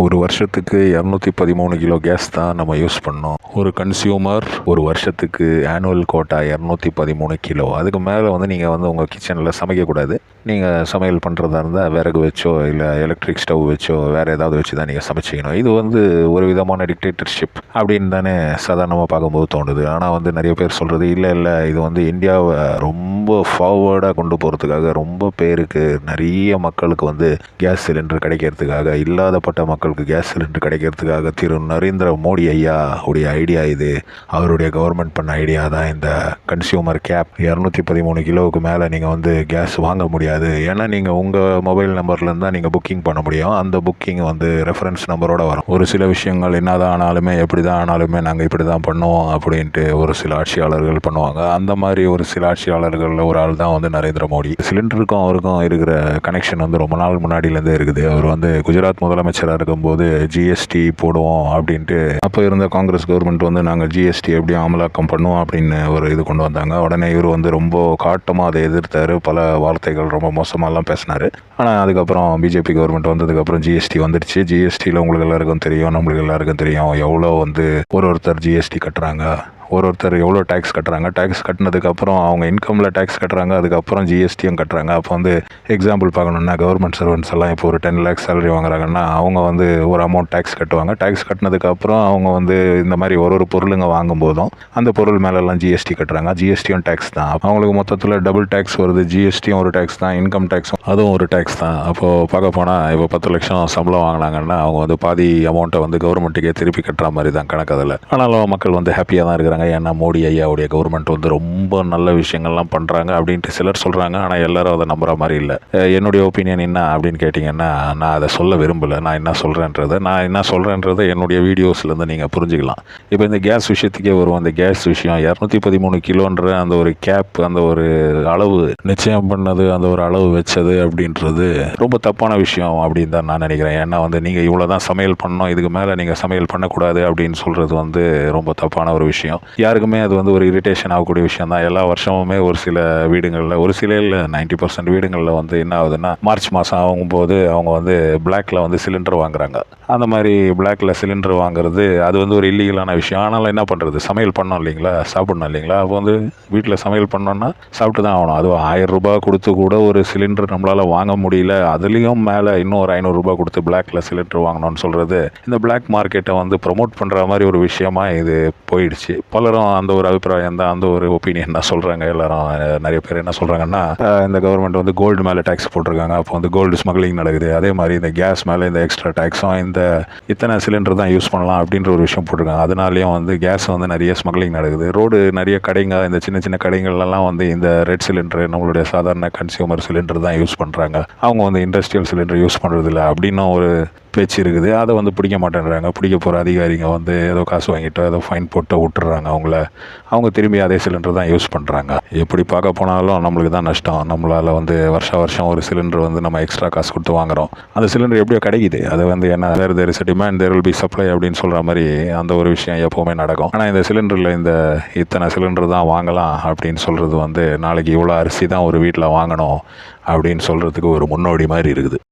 ஒரு வருஷத்துக்கு 213 kilo case தான் நம்ம யூஸ் பண்ணோம். ஒரு கன்சியூமர் ஒரு வருஷத்துக்கு ஆனுவல் கோட்டா 213 கிலோ. அதுக்கு மேலே நீங்கள் உங்கள் கிச்சனில் சமைக்கக்கூடாது. நீங்கள் சமையல் பண்ணுறதா இருந்தால் விறகு வச்சோ இல்லை எலக்ட்ரிக் ஸ்டவ் வச்சோ வேறு ஏதாவது வச்சு தான் நீங்கள் சமைச்சிக்கணும். இது ஒரு விதமான டிக்டேட்டர்ஷிப் அப்படின்னு தானே சாதாரணமாக பார்க்கும்போது தோணுது. ஆனால் நிறைய பேர் சொல்கிறது இல்லை இது இந்தியாவை ரொம்ப ஃபார்வர்டாக கொண்டு போகிறதுக்காக, ரொம்ப பேருக்கு நிறைய மக்களுக்கு கேஸ் சிலிண்டர் கிடைக்கிறதுக்காக, இல்லாதப்பட்ட மக்களுக்கு கேஸ் சிலிண்டர் கிடைக்கிறதுக்காக திரு நரேந்திர மோடி ஐயா உடைய ஐடியா இது. அவருடைய கவர்மெண்ட் பண்ண ஐடியா தான் இந்த கன்சியூமர் கேப். 213 கிலோவுக்கு மேலே நீங்கள் கேஸ் வாங்க முடியாது. ஏன்னா நீங்கள் உங்கள் மொபைல் நம்பர்லேருந்து தான் நீங்கள் புக்கிங் பண்ண முடியும். அந்த புக்கிங் ரெஃபரன்ஸ் நம்பரோட வரும். ஒரு சில விஷயங்கள் என்னதான் ஆனாலுமே எப்படி தான் ஆனாலுமே நாங்கள் இப்படி தான் பண்ணுவோம் அப்படின்ட்டு ஒரு சில ஆட்சியாளர்கள் பண்ணுவாங்க. அந்த மாதிரி ஒரு சில ஆட்சியாளர்களில் ஒரு ஆள் தான் நரேந்திர மோடி. சிலிண்டருக்கும் அவருக்கும் இருக்கிற கனெக்ஷன் ரொம்ப நாள் முன்னாடியிலேருந்தே இருக்குது. அவர் குஜராத் முதலமைச்சராக இருக்கும்போது ஜிஎஸ்டி போடுவோம் அப்படின்ட்டு அப்போ இருந்த காங்கிரஸ் கவர்மெண்ட் நாங்கள் ஜிஎஸ்டி எப்படியும் அமலாக்கம் பண்ணுவோம் அப்படின்னு ஒரு இது கொண்டு வந்தாங்க. உடனே இவர் ரொம்ப காட்டமாக அதை எதிர்த்தார். பல வார்த்தைகள் ரொம்ப மோசமாகலாம் பேசினார். ஆனால் அதுக்கப்புறம் பிஜேபி கவர்மெண்ட் வந்ததுக்கப்புறம் ஜிஎஸ்டி வந்துடுச்சு. ஜிஎஸ்டியில் உங்களுக்கு எல்லாருக்கும் தெரியும், நம்மளுக்கு எல்லாருக்கும் தெரியும் எவ்வளோ ஒருத்தர் ஜிஎஸ்டி கட்டுறாங்க, ஒருத்தர் எவ்வளோ டேக்ஸ் கட்டுறாங்க. டேக்ஸ் கட்டினதுக்கப்புறம் அவங்க இன்கமில் டேக்ஸ் கட்டுறாங்க, அதுக்கப்புறம் ஜிஎஸ்டியும் கட்டுறாங்க. அப்போ எக்ஸாம்பிள் பார்க்கணுன்னா கவர்மெண்ட் சர்வன்ட்ஸ் எல்லாம் இப்போ ஒரு 10 lakhs சேலரி வாங்குறாங்கன்னா அவங்க ஒரு அமௌண்ட் டேக்ஸ் கட்டுவாங்க. டேக்ஸ் கட்டினதுக்கப்புறம் அவங்க இந்த மாதிரி ஒரு பொருளுங்க வாங்கும்போதும் அந்த பொருள் மேலெல்லாம் ஜிஎஸ்டி கட்டுறாங்க. ஜிஎஸ்டியும் டேக்ஸ் தான். அவங்களுக்கு மொத்தத்தில் டபுள் டேக்ஸ் வருது. ஜிஎஸ்டியும் ஒரு டேக்ஸ் தான், இன்கம் டேக்ஸும் அதுவும் ஒரு டேக்ஸ் தான். அப்போது பார்க்க போனால் இப்போ 10 லட்சம் சம்பளம் வாங்கினாங்கன்னா அவங்க பாதி அமௌண்ட்டை கவர்மெண்ட்டுக்கே திருப்பி கட்டுற மாதிரி தான் கணக்கு அதில். ஆனாலும் மக்கள் ஹாப்பியாக தான் இருக்கிறாங்க. ஏன்னா மோடி ஐயாவுடைய கவர்மெண்ட் ரொம்ப நல்ல விஷயங்கள்லாம் பண்ணுறாங்க அப்படின்ட்டு சிலர் சொல்கிறாங்க. ஆனால் எல்லாரும் அதை நம்புகிற மாதிரி இல்லை. என்னுடைய ஒப்பீனியன் என்ன அப்படின்னு கேட்டிங்கன்னா, நான் அதை சொல்ல விரும்பலை. நான் என்ன சொல்கிறேன்றதை என்னுடைய வீடியோஸ்லேருந்து நீங்கள் புரிஞ்சுக்கலாம். இப்போ இந்த கேஸ் விஷயத்துக்கே வரும். அந்த கேஸ் விஷயம் 213 கிலோன்ற அந்த ஒரு கேப், அந்த ஒரு அளவு நிச்சயம் பண்ணது, அந்த ஒரு அளவு வச்சது அப்படின்றது ரொம்ப தப்பான விஷயம் அப்படின்னு தான் நான் நினைக்கிறேன். ஏன்னா நீங்கள் இவ்வளோ தான் சமையல் பண்ணணும், இதுக்கு மேலே நீங்கள் சமையல் பண்ணக்கூடாது அப்படின்னு சொல்கிறது ரொம்ப தப்பான ஒரு விஷயம். யாருக்குமே அது ஒரு இரிட்டேஷன் ஆகக்கூடிய விஷயம் தான். எல்லா வருஷமுமே ஒரு சில வீடுகளில், ஒரு சில இல்லை 90% வீடுகளில் என்ன ஆகுதுன்னா, மார்ச் மாதம் ஆகும்போது அவங்க பிளாக்ல சிலிண்டர் வாங்குறாங்க. அந்த மாதிரி பிளாக்ல சிலிண்டர் வாங்குறது அது ஒரு இல்லீகலான விஷயம். ஆனாலும் என்ன பண்ணுறது, சமையல் பண்ணோம் இல்லைங்களா, சாப்பிடணும் இல்லைங்களா. அப்போ வீட்டில் சமையல் பண்ணோன்னா சாப்பிட்டு தான் ஆகணும். அதுவும் 1000 ரூபாய் கொடுத்து கூட ஒரு சிலிண்டர் நம்மளால் வாங்க முடியல. அதுலேயும் மேலே இன்னும் ஒரு 500 ரூபாய் கொடுத்து பிளாக்ல சிலிண்டர் வாங்கணும்னு சொல்கிறது இந்த பிளாக் மார்க்கெட்டை ப்ரொமோட் பண்ணுற மாதிரி ஒரு விஷயமா இது போயிடுச்சு. பலரும் அந்த ஒரு அபிப்பிராயம் தான், அந்த ஒரு ஒப்பீனியன் தான் சொல்கிறாங்க. எல்லாரும் நிறைய பேர் என்ன சொல்கிறாங்கன்னா, இந்த கவர்மெண்ட் கோல்டு மேலே டேக்ஸ் போட்டிருக்காங்க, அப்போ கோல்டு ஸ்மக்லிங் நடக்குது. அதே மாதிரி இந்த கேஸ் மேலே இந்த எக்ஸ்ட்ரா டேக்ஸும் இந்த இத்தனை சிலிண்டர் தான் யூஸ் பண்ணலாம் அப்படின்ற ஒரு விஷயம் போட்டிருக்காங்க. அதனாலேயும் கேஸ் நிறைய ஸ்மக்லிங் நடக்குது. ரோடு நிறைய கடைங்க, இந்த சின்ன சின்ன கடைகள்லாம் இந்த ரெட் சிலிண்டர், நம்மளுடைய சாதாரண கன்சியூமர் சிலிண்டர் தான் யூஸ் பண்ணுறாங்க. அவங்க இண்டஸ்ட்ரியல் சிலிண்டர் யூஸ் பண்ணுறதில்ல அப்படின்னு ஒரு பேச்சு இருக்குது. அதை பிடிக்க மாட்டேன்றாங்க. பிடிக்க போகிற அதிகாரிங்க ஏதோ காசு வாங்கிட்டோ ஏதோ ஃபைன் போட்டு விட்டுறாங்க அவங்க திரும்பி அதே சிலிண்டர் தான் யூஸ் பண்ணுறாங்க. எப்படி பார்க்க போனாலும் நம்மளுக்கு தான் நஷ்டம். நம்மளால் வருஷம் ஒரு சிலிண்டர் நம்ம எக்ஸ்ட்ரா காசு கொடுத்து வாங்குகிறோம். அந்த சிலிண்டர் எப்படியோ கிடைக்குது. அது என்ன there is demand there will be supply அப்படின்னு சொல்கிற மாதிரி அந்த ஒரு விஷயம் எப்போவுமே நடக்கும். ஆனால் இந்த சிலிண்டரில் இத்தனை சிலிண்டர் தான் வாங்கலாம் அப்படின்னு சொல்கிறது நாளைக்கு இவ்வளோ அரிசி தான் ஒரு வீட்டில் வாங்கணும் அப்படின்னு சொல்கிறதுக்கு ஒரு முன்னோடி மாதிரி இருக்குது.